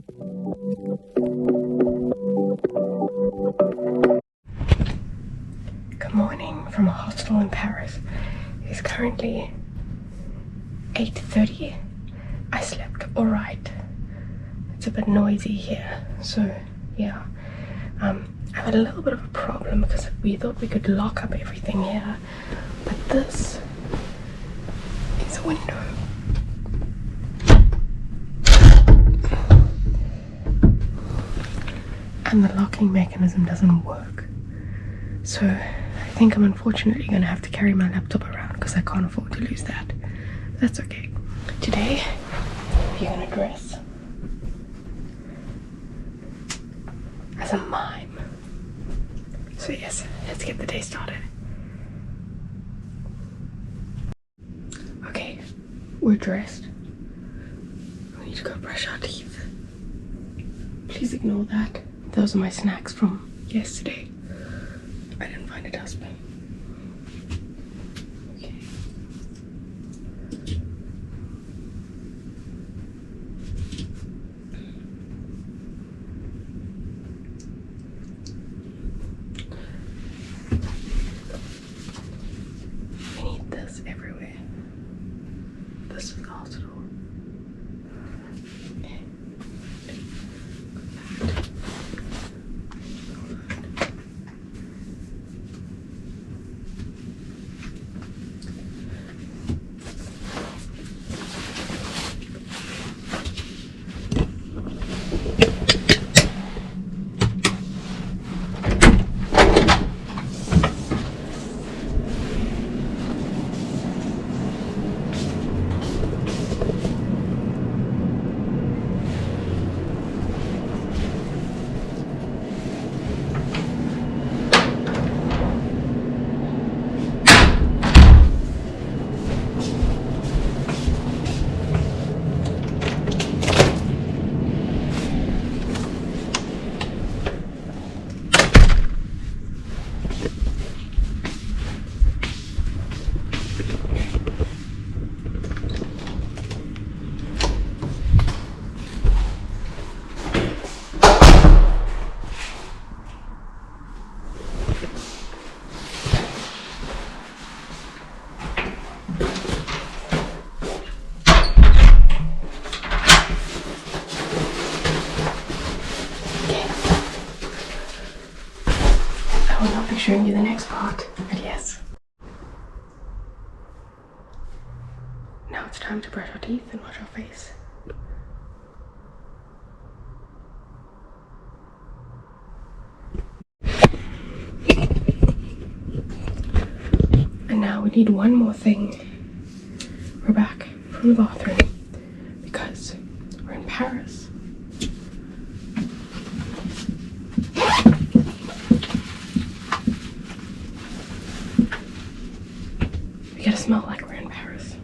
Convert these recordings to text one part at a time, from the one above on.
Good morning from a hostel in Paris. It's currently 8:30. I slept alright. It's a bit noisy here, so yeah. I've had a little bit of a problem because we thought we could lock up everything here, but this is a window. And the locking mechanism doesn't work. So I think I'm unfortunately going to have to carry my laptop around because I can't afford to lose that. That's okay. Today, we're going to dress as a mime. So yes, let's get the day started. Okay, we're dressed. We need to go brush our teeth. Please ignore that. Those are my snacks from yesterday. I didn't find a dustbin. Okay. We need this everywhere. This is the hospital. I will not be showing you the next part, but yes. Now it's time to brush our teeth and wash our face. And now we need one more thing. We're back from the bathroom because we're in Paris. We gotta smell like we're in Paris.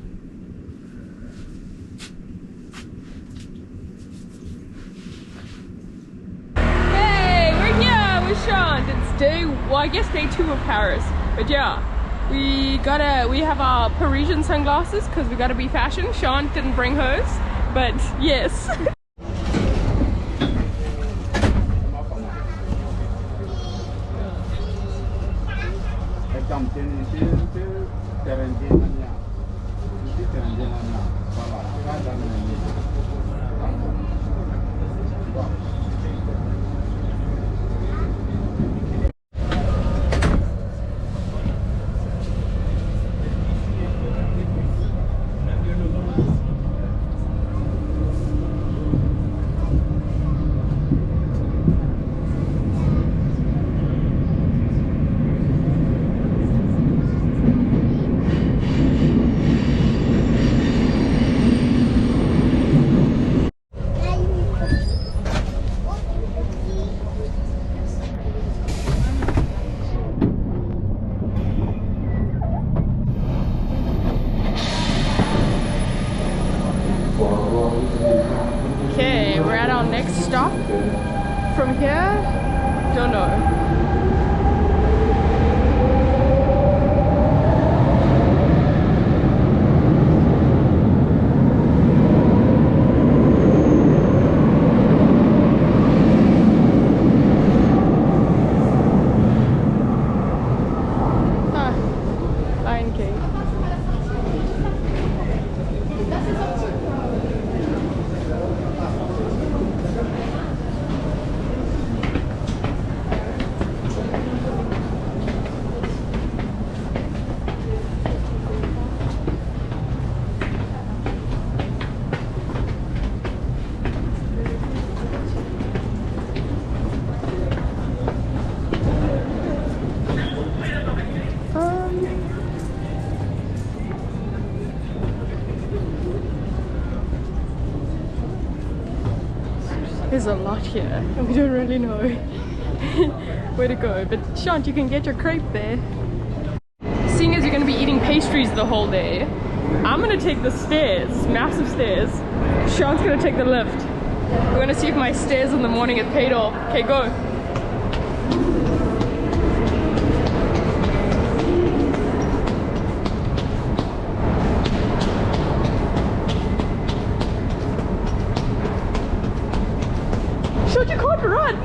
Hey, we're here with Sean. It's day 2 of Paris. But yeah, we have our Parisian sunglasses because we gotta be fashion. Sean didn't bring hers, but yes. Okay, we're at our next stop. From here, don't know. There's a lot here and we don't really know where to go. But Shant, you can get your crepe there. Seeing as you're going to be eating pastries the whole day, I'm going to take the stairs, massive stairs. Shant's going to take the lift. We're going to see if my stairs in the morning have paid off. Okay, go. Shant, you can't run!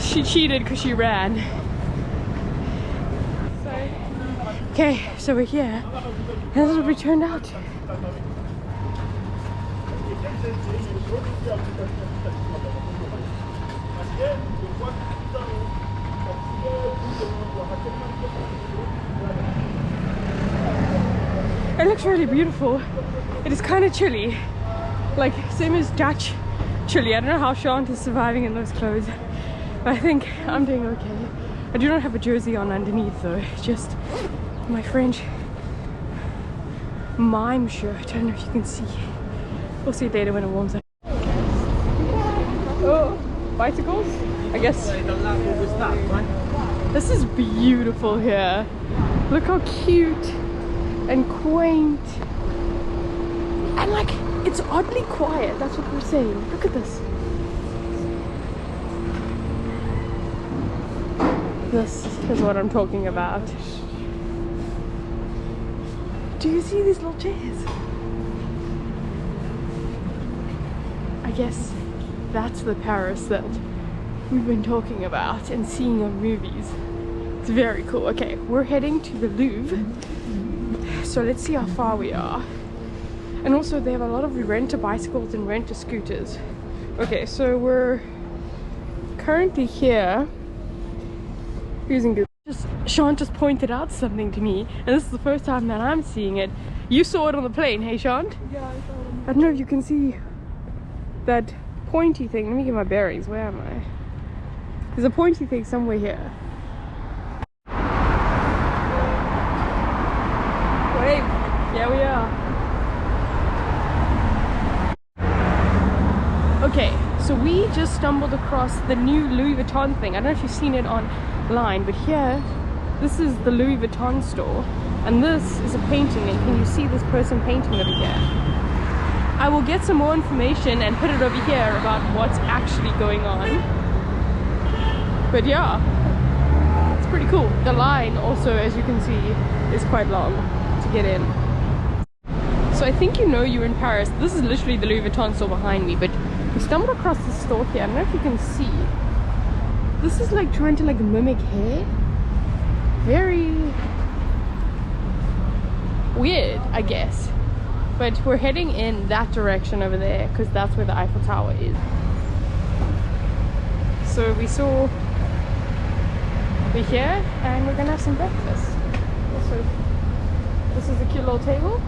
She cheated because she ran. Okay, so we're here. And this is what we turned out. It looks really beautiful. It is kind of chilly. Like, same as Dutch chilly. I don't know how Shant is surviving in those clothes. But I think I'm doing okay. I do not have a jersey on underneath though. It's just my French mime shirt. I don't know if you can see. We'll see it later when it warms up. Oh, bicycles? I guess. This is beautiful here. Look how cute and quaint. And like, it's oddly quiet. That's what we're saying. Look at this. This is what I'm talking about. Do you see these little chairs? I guess that's the Paris that we've been talking about and seeing on movies. It's very cool. Okay, we're heading to the Louvre. So let's see how far we are. And also they have a lot of rent-a-bicycles and rent-a-scooters. Okay, so we're currently here using Google. Shant just pointed out something to me, and this is the first time that I'm seeing it. You saw it on the plane, hey Shant? Yeah, I saw it. I don't know if you can see that pointy thing. Let me get my bearings. Where am I? There's a pointy thing somewhere here. Wait, yeah we are. Okay, so we just stumbled across the new Louis Vuitton thing. I don't know if you've seen it online, but here, this is the Louis Vuitton store, and this is a painting, and can you see this person painting over here? I will get some more information and put it over here about what's actually going on. But yeah, it's pretty cool. The line also, as you can see, is quite long to get in. So I think you know you're in Paris. This is literally the Louis Vuitton store behind me, but we stumbled across this store here. I don't know if you can see. This is like trying to like mimic hair. Very weird, I guess. But we're heading in that direction over there because that's where the Eiffel Tower is. So we're here and we're gonna have some breakfast. So this is a cute little table.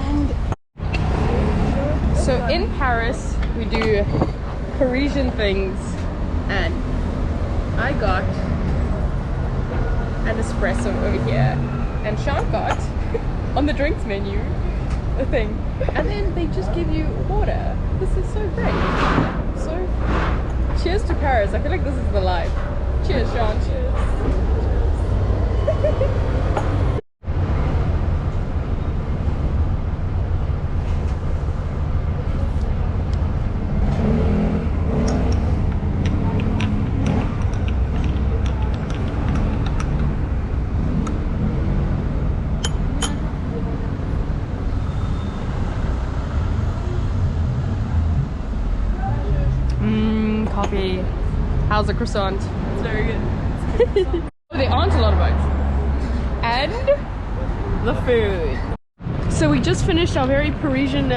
And so in Paris we do Parisian things, and I got an espresso over here, and Shant got on the drinks menu a thing, and then they just give you water. This is so great. So cheers to Paris. I feel like this is the life. Cheers, Shant. Cheers. Coffee. How's the croissant? It's very good. There aren't a lot of bugs. And the food. So we just finished our very Parisian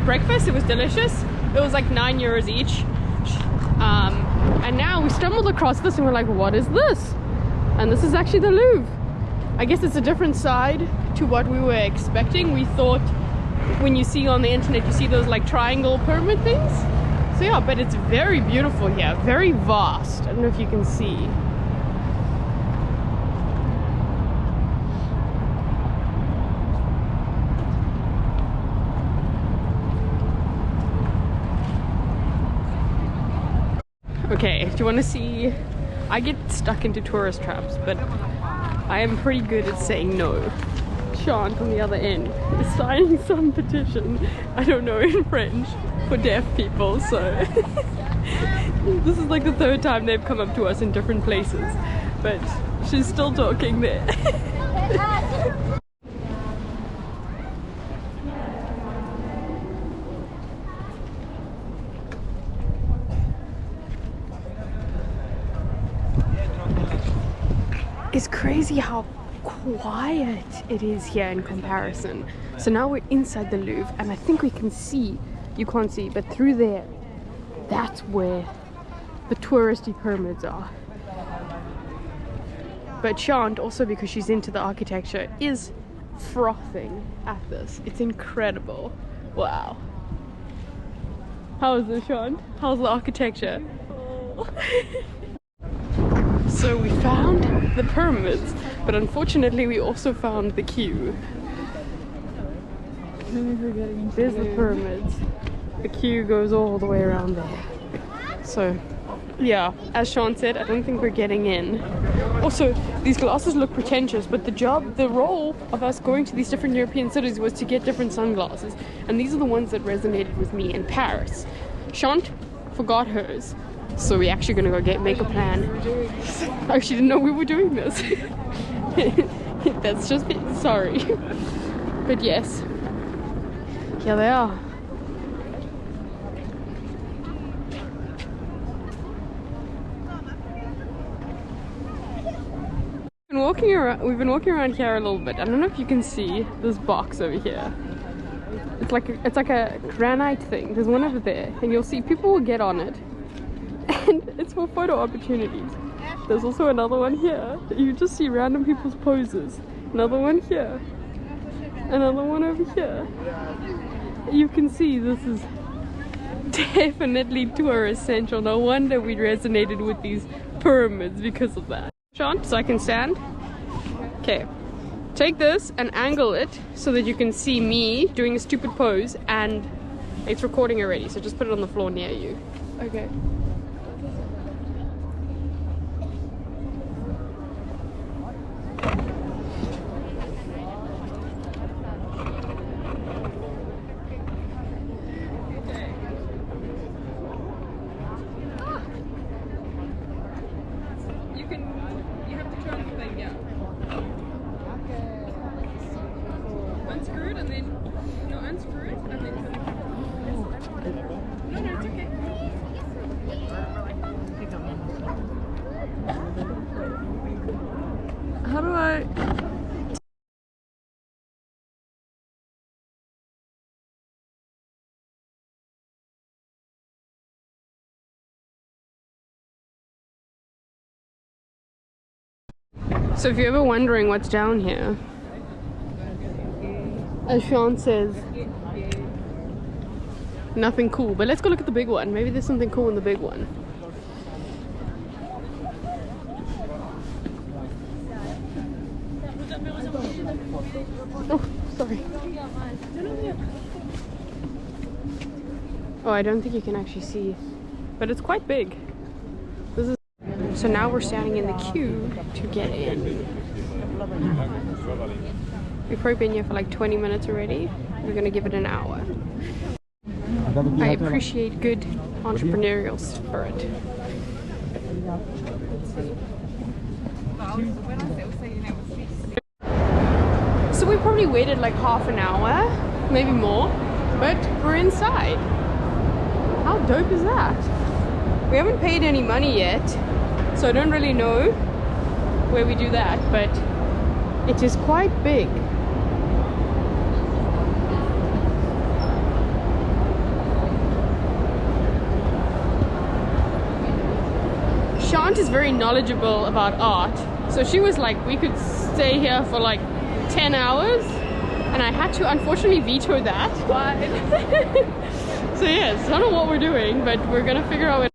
breakfast. It was delicious. It was like €9 each. And now we stumbled across this and we're like, what is this? And this is actually the Louvre. I guess it's a different side to what we were expecting. We thought when you see on the internet, you see those like triangle pyramid things. So yeah, but it's very beautiful here, very vast. I don't know if you can see. Okay, do you want to see? I get stuck into tourist traps, but I am pretty good at saying no. Sean from the other end is signing some petition, I don't know, in French for deaf people, so this is like the third time they've come up to us in different places, but she's still talking there. It's crazy how quiet it is here in comparison. So now we're inside the Louvre and I think we can see, you can't see, but through there, that's where the touristy pyramids are. But Shant, also because she's into the architecture, is frothing at this. It's incredible. Wow. How is this, Shant? How's the architecture? So we found the pyramids, but unfortunately we also found the queue. There's the pyramids. The queue goes all the way around there. So yeah, as Sean said, I don't think we're getting in. Also, these glasses look pretentious, but the role of us going to these different European cities was to get different sunglasses, and these are the ones that resonated with me in Paris. Shant forgot hers, so we're actually gonna go make a plan. I actually didn't know we were doing this. That's just me, sorry. But yes, here they are. We've been walking around here a little bit. I don't know if you can see this box over here. It's like a granite thing. There's one over there, and you'll see people will get on it, and it's for photo opportunities. There's also another one here. You just see random people's poses. Another one here. Another one over here. You can see this is definitely tourist central. No wonder we resonated with these pyramids because of that. Sean, so I can stand. Okay, take this and angle it so that you can see me doing a stupid pose, and it's recording already, so just put it on the floor near you. Okay. You have to turn the thing, yeah. Unscrew it and then, no, unscrew it and then turn it. No, it's okay. How do I... So if you're ever wondering what's down here, as Sean says, nothing cool. But let's go look at the big one. Maybe there's something cool in the big one. Oh, sorry. Oh, I don't think you can actually see, but it's quite big. This is. So now we're standing in the queue to get in. We've probably been here for like 20 minutes already. We're gonna give it an hour. I appreciate good entrepreneurial spirit. So we probably waited like half an hour, maybe more, but we're inside. How dope is that? We haven't paid any money yet, so I don't really know where we do that, but it is quite big. Shant is very knowledgeable about art, so she was like, we could stay here for like 10 hours and I had to unfortunately veto that. So yes, I don't know what we're doing, but we're gonna figure out.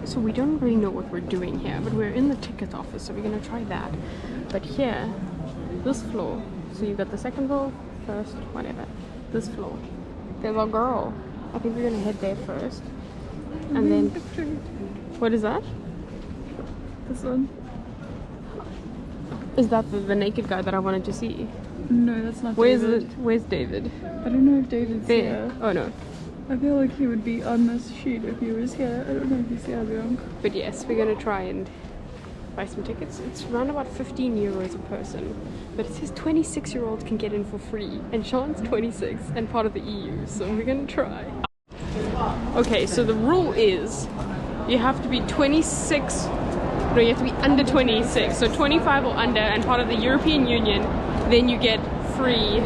So we don't really know what we're doing here, but we're in the ticket office, so we're gonna try that. But here, this floor, so you got the second floor, first, whatever. This floor, there's our girl. I think we're gonna head there first, and then what is that? This one? Is that the naked guy that I wanted to see? No, that's not Where's David. Where's David? I don't know if David's There. here. Oh no. I feel like he would be on this sheet if he was here. I don't know if he's here, young. But yes, we're gonna try and buy some tickets. It's around about 15 euros a person. But it says 26-year-olds can get in for free. And Sean's 26 and part of the EU, so we're gonna try. Okay, so the rule is you have to be 26. No, you have to be under 26. So 25 or under and part of the European Union, then you get free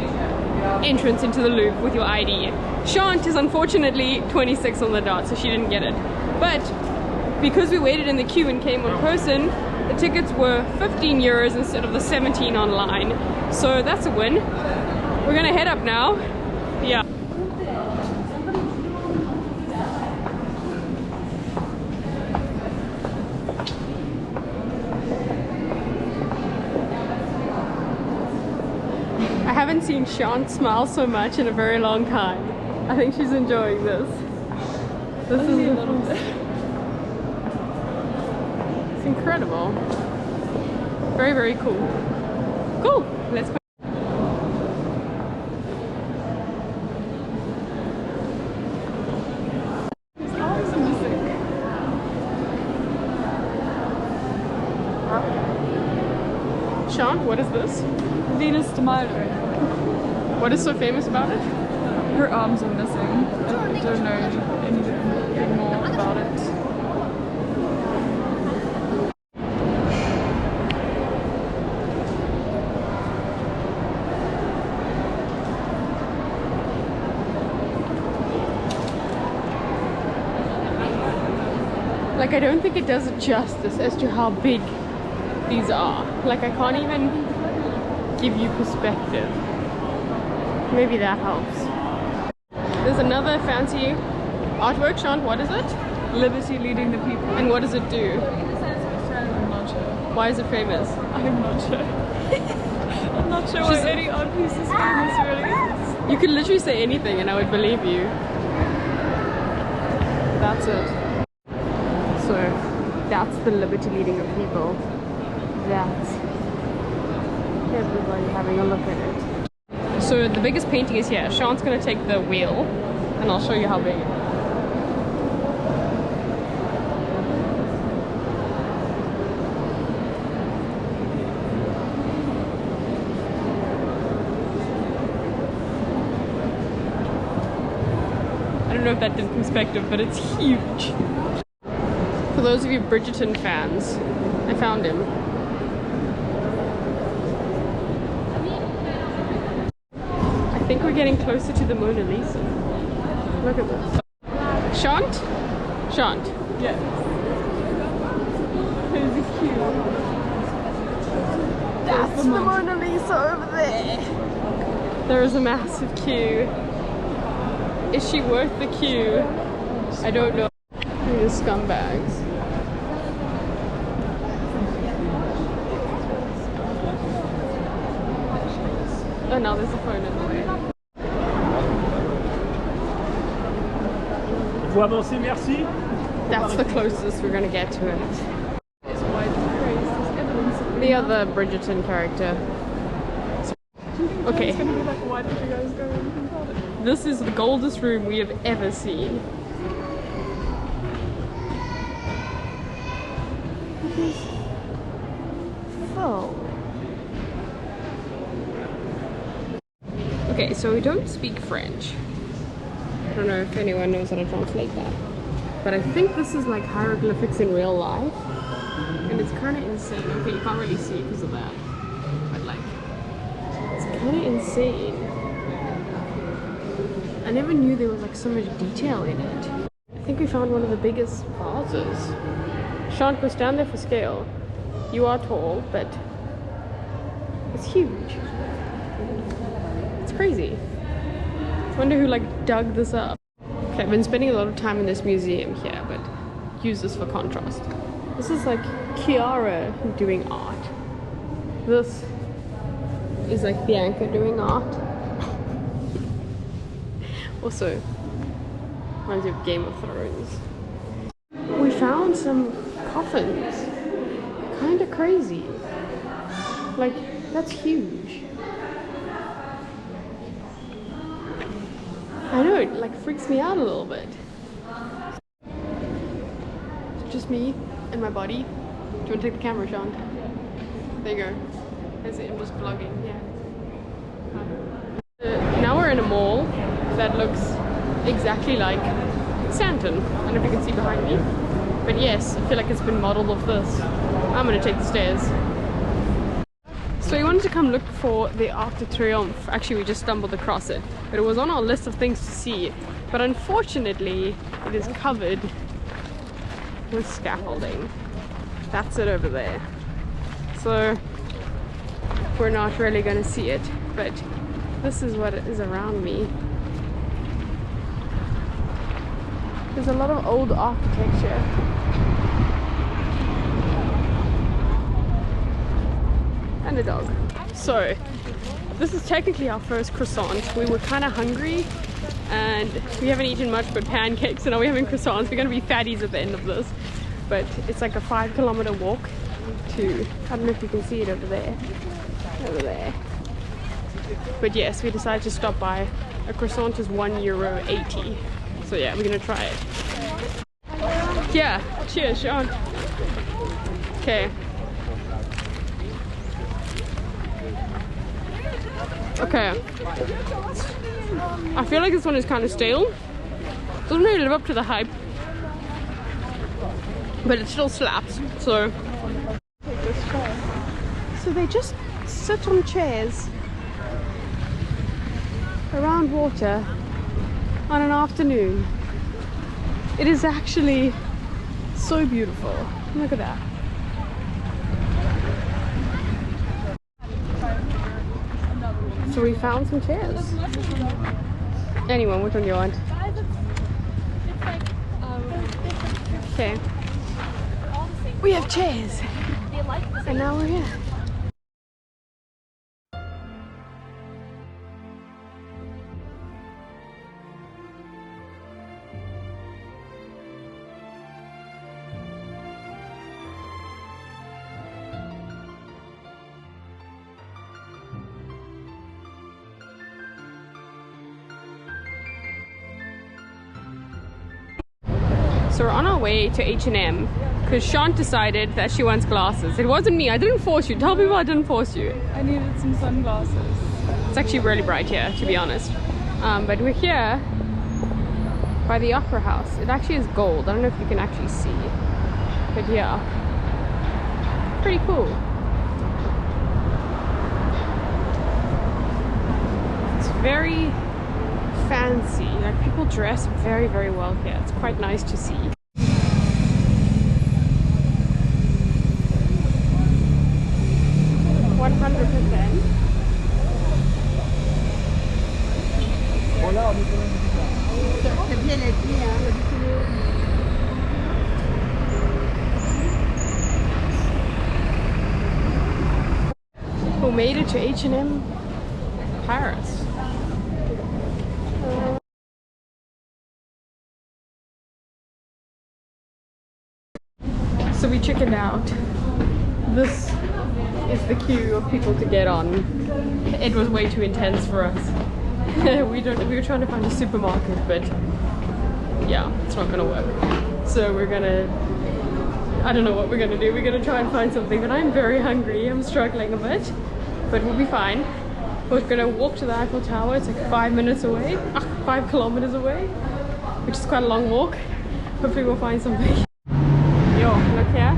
entrance into the Louvre with your ID. Shant is unfortunately 26 on the dot, so she didn't get it. But because we waited in the queue and came in person, the tickets were 15 euros instead of the 17 online. So that's a win. We're gonna head up now. Yeah. I haven't seen Sean smile so much in a very long time. I think she's enjoying this. This is a little bit. It's incredible. Very, very cool. Cool. Let's go. His arms are missing. Sean, what is this? Venus de Milo. What is so famous about it? Her arms are missing. I don't know anything more about it. Like, I don't think it does it justice as to how big these are. Like, I can't even give you perspective. Maybe that helps. There's another fancy artwork, Sean. What is it? Liberty leading the people. And what does it do? I'm not sure. Why is it famous? I'm not sure. I'm not sure why any art piece is famous, really. You could literally say anything and I would believe you. That's it. So, that's the liberty leading of people. That's everybody having a look at it. So the biggest painting is here. Sean's gonna take the wheel and I'll show you how big it is. I don't know if that did perspective, but it's huge. For those of you Bridgerton fans, I found him. I think we're getting closer to the Mona Lisa. Look at this. Shant? Shant. Yes. There's a queue. That's the Mona Lisa over there. There is a massive queue. Is she worth the queue? I don't know. These scumbags. Oh, now there's a phone in the way. Vous avancez, merci. That's the closest we're gonna get to it. It's white race. There's evidence of The other Bridgerton character. Okay. It's gonna be like, why did you guys go and about it? This is the goldest room we have ever seen. It is full. Okay, so we don't speak French. I don't know if anyone knows how to translate that. But I think this is like hieroglyphics in real life. And it's kind of insane. Okay, you can't really see it because of that. But like, it's kind of insane. I never knew there was like so much detail in it. I think we found one of the biggest vases. Sean, go stand there for scale. You are tall, but it's huge. It's crazy. crazy. I wonder who like dug this up. Okay, I've been spending a lot of time in this museum here, but use this for contrast. This is like Kiara doing art. This is like Bianca doing art. Also, reminds me of Game of Thrones. We found some coffins. Kind of crazy. Like, that's huge. I know, it like freaks me out a little bit. It's just me and my body. Do you want to take the camera, Sean? There you go. That's it, I'm just vlogging, yeah. Now we're in a mall that looks exactly like Stanton. I don't know if you can see behind me. But yes, I feel like it's been modeled off this. I'm gonna take the stairs. So we wanted to come look for the Arc de Triomphe. Actually, we just stumbled across it. But it was on our list of things to see. But unfortunately, it is covered with scaffolding. That's it over there. So we're not really gonna see it. But this is what is around me. There's a lot of old architecture. And a dog. So, this is technically our first croissant. We were kind of hungry and we haven't eaten much but pancakes, so now we're having croissants. We're going to be fatties at the end of this. But it's like a 5-kilometer walk to, I don't know if you can see it over there. Over there. But yes, we decided to stop by. A croissant is €1.80. So yeah, we're gonna try it. Yeah, cheers, Sean. Okay. Okay. I feel like this one is kind of stale. Doesn't really live up to the hype. But it still slaps, so. So they just sit on chairs around water on an afternoon. It is actually so beautiful. Look at that. So we found some chairs. Anyone, which one do you want? Okay. We have chairs. And now we're here. So we're on our way to H&M because Sean decided that she wants glasses. It wasn't me, I didn't force you. Tell people I didn't force you. I needed some sunglasses. It's actually really bright here, to be honest. But we're here by the Opera House. It actually is gold. I don't know if you can actually see. But yeah, pretty cool. It's very fancy. Like, people dress very, very well here. It's quite nice to see. We made it to H&M Paris. So we chickened out. This is the queue of people to get on. It was way too intense for us. We were trying to find a supermarket, but yeah, it's not gonna work. So we're gonna, I don't know what we're gonna do. We're gonna try and find something, but I'm very hungry. I'm struggling a bit, but we'll be fine. We're gonna walk to the Eiffel Tower. It's like 5 minutes away, 5 kilometers away, which is quite a long walk. Hopefully we'll find something. Yo, look here.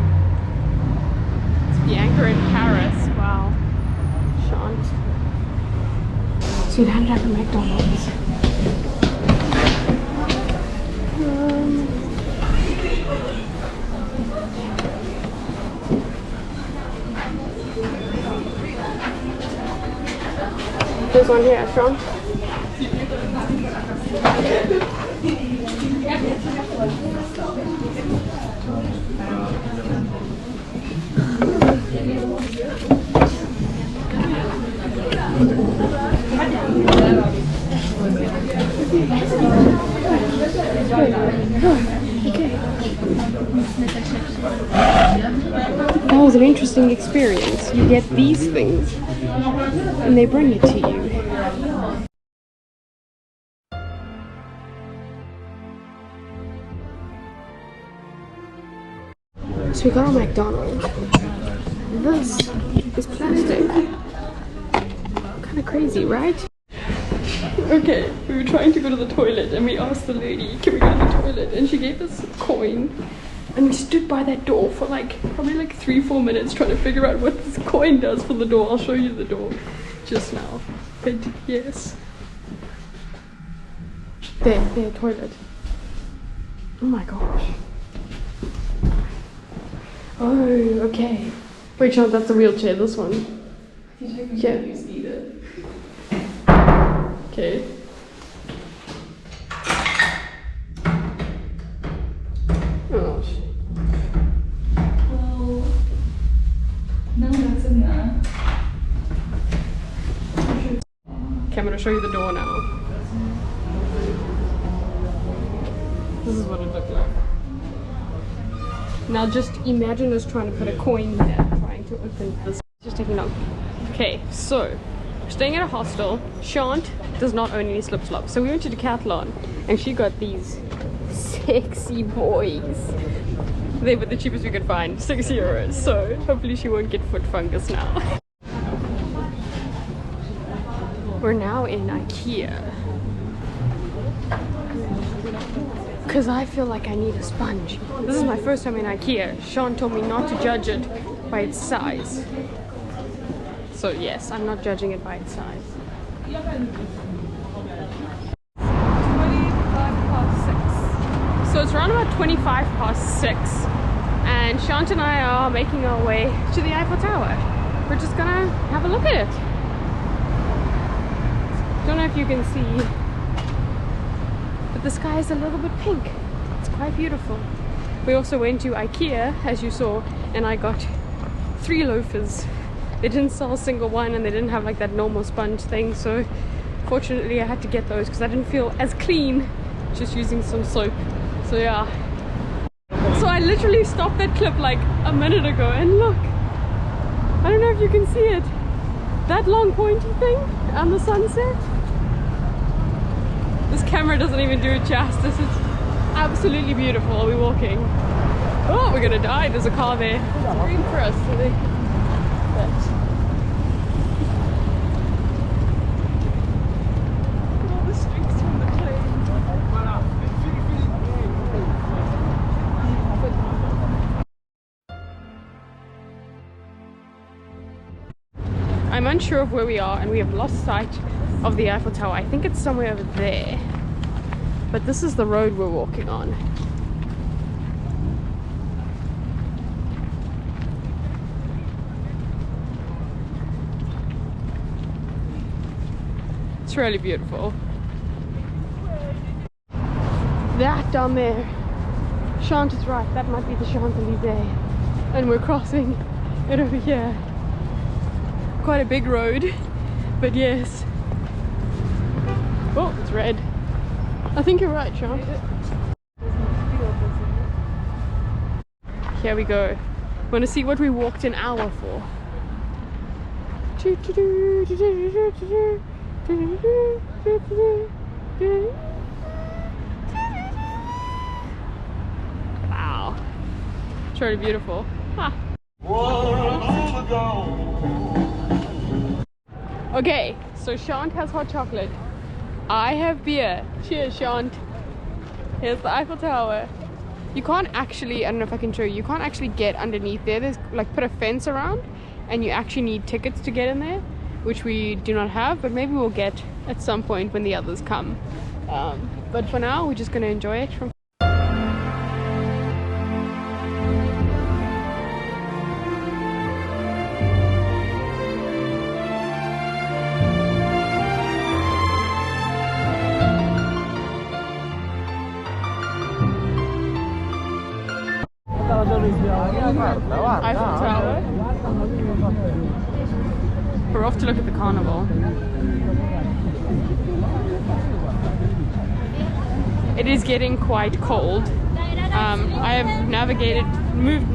It's Bianca in Paris. Wow. Sean. So we landed up at McDonald's. There's one here, Sean. That was an interesting experience. You get these things and they bring it to you. So we got our McDonald's. This is plastic. Kind of crazy, right? Okay, we were trying to go to the toilet and we asked the lady, can we go to the toilet? And she gave us a coin. And we stood by that door for probably 3-4 minutes trying to figure out what this coin does for the door. I'll show you the door just now. But yes. There, toilet. Oh my gosh. Oh, okay. Wait, Sean, that's a wheelchair, this one. Yeah. Okay. Oh, shit. Well, no, that's in there. Okay, I'm gonna show you the door now. This is what it looked like. Now just imagine us trying to put a coin there, trying to open this. Just taking long. Okay, so we're staying at a hostel. Shant does not own any slip-slops, so we went to Decathlon and she got these sexy boys. They were the cheapest we could find, €6. So hopefully she won't get foot fungus now. We're now in IKEA because I feel like I need a sponge. This is my first time in IKEA. Sean told me not to judge it by its size. So yes, I'm not judging it by its size. 6. So it's around about 6, and Shant and I are making our way to the Eiffel Tower. We're just gonna have a look at it. Don't know if you can see, but the sky is a little bit pink. It's quite beautiful. We also went to IKEA, as you saw, and I got 3 loafers. They didn't sell a single one, and they didn't have that normal sponge thing, so fortunately I had to get those because I didn't feel as clean just using some soap. So yeah. So I literally stopped that clip a minute ago, and look, I don't know if you can see it, that long pointy thing and the sunset. This camera doesn't even do it justice. It's absolutely beautiful. Are we walking? Oh, we're gonna die. There's a car there. It's green for us. So all the streaks from the clay. I'm unsure of where we are, and we have lost sight of the Eiffel Tower. I think it's somewhere over there, but this is the road we're walking on. It's really beautiful. That down there, Shant is right, that might be the Champs-Elysees, and we're crossing it over here. Quite a big road, but yes. Oh, it's red. I think you're right, Sean. Here we go. Want to see what we walked an hour for? Wow. It's really beautiful. Ah. Okay, so Shant has hot chocolate. I have beer. Cheers, Shant. Here's the Eiffel Tower. You can't actually, I don't know if I can show you, you can't actually get underneath there. There's put a fence around, and you actually need tickets to get in there, which we do not have, but maybe we'll get at some point when the others come. But for now, we're just going to enjoy it from Eiffel Tower. We're off to look at the carnival. It is getting quite cold. I have moved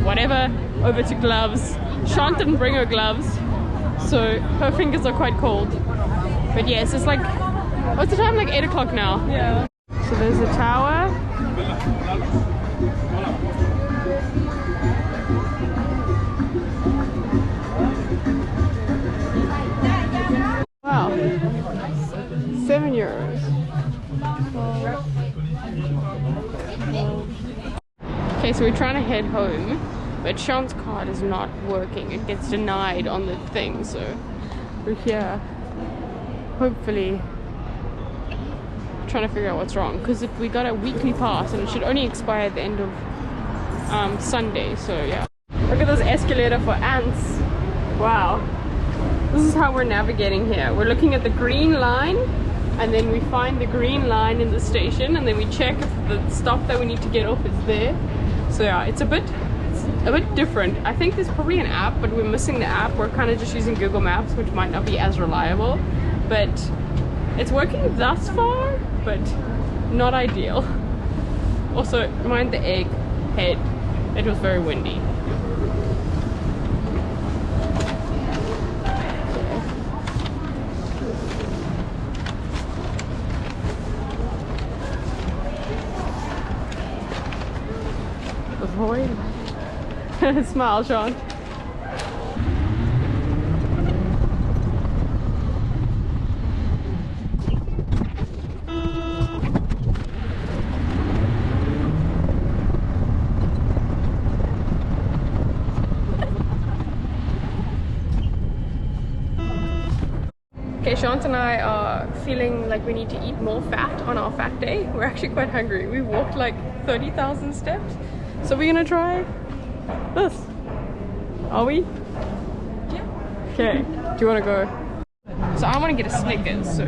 whatever over to gloves. Shant didn't bring her gloves, so her fingers are quite cold. But yes, it's like, what's the time? Like 8 o'clock now. Yeah. So there's the tower. Wow. €7. Okay, so we're trying to head home, but Sean's card is not working. It gets denied on the thing, so we're here, hopefully trying to figure out what's wrong, because we got a weekly pass and it should only expire at the end of Sunday, so yeah. Look at this escalator for ants. Wow. This is how we're navigating here. We're looking at the green line, and then we find the green line in the station, and then we check if the stop that we need to get off is there. So yeah, it's a bit different. I think there's probably an app, but we're missing the app. We're kind of just using Google Maps, which might not be as reliable, but it's working thus far, but not ideal. Also, mind the egg head. It was very windy. Avoid. Smile, Sean. Okay, Shant and I are feeling like we need to eat more fat on our fat day. We're actually quite hungry. We walked like 30,000 steps. So we're gonna try this. Are we? Yeah. Okay, do you wanna go? So I wanna get a Snickers, so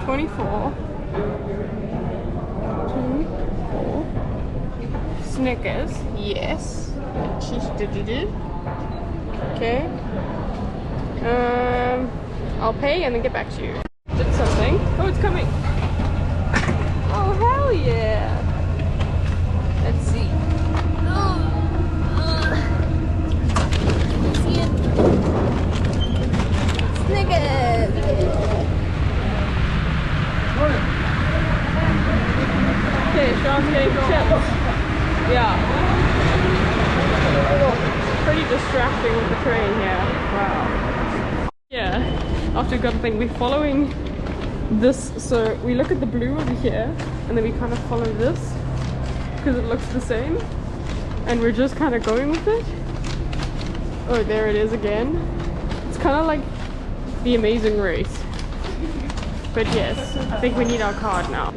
24. 24. Snickers, yes. Okay. I'll pay and then get back to you. Did something. Oh, it's coming. Oh, hell yeah. Let's see. See it? Snickers! Okay, Sean's getting chips. Yeah. Pretty distracting with the train here. Wow. Yeah, after we got the thing, we're following this. So we look at the blue over here, and then we kind of follow this, because it looks the same, and we're just kind of going with it. Oh, there it is again. It's kind of like The Amazing Race. But yes, I think we need our card now.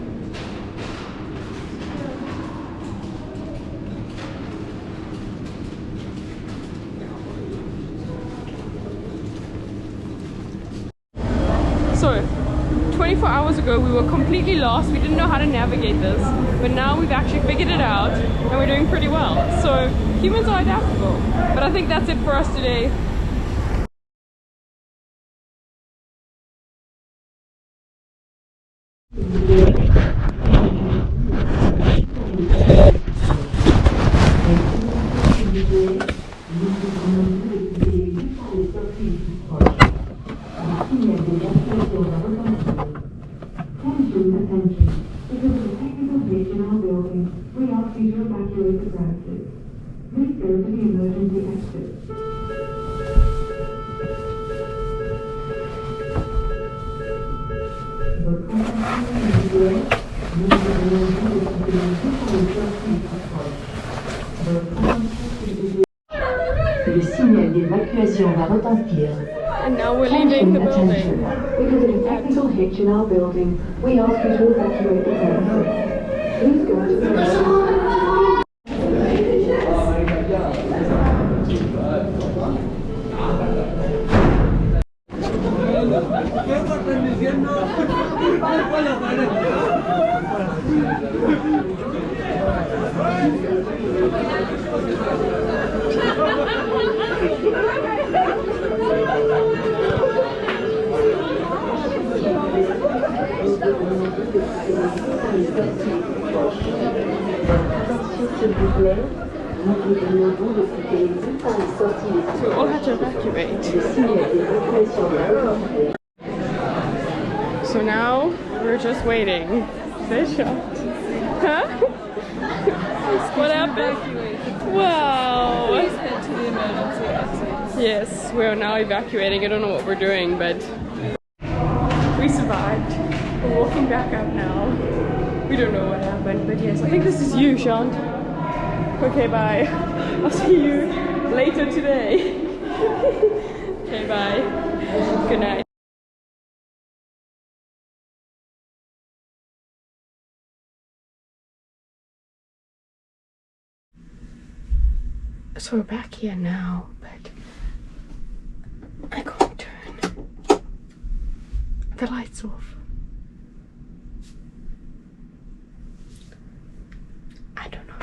So 24 hours ago we were completely lost. We didn't know how to navigate this, but now we've actually figured it out and we're doing pretty well. So humans are adaptable. But I think that's it for us today. Le signal d'évacuation va retentir. And now we're leaving the building. Because of a technical hitch in our building, we ask you to evacuate the premises. Please go to the s'il vous plaît. Nous vous demandons de quitter les par les sorties les So we all had to evacuate. Le signe d'évacuation est. So now we're just waiting. They shot. Huh? What happened? Wow. Please head to the emergency exit. Yes, we are now evacuating. I don't know what we're doing, but we survived. We're walking back up now. We don't know what happened, but yes, I think this is you, Sean. Okay, bye. I'll see you later today. Okay, bye. Good night. So we're back here now, but I can't turn the lights off. I don't know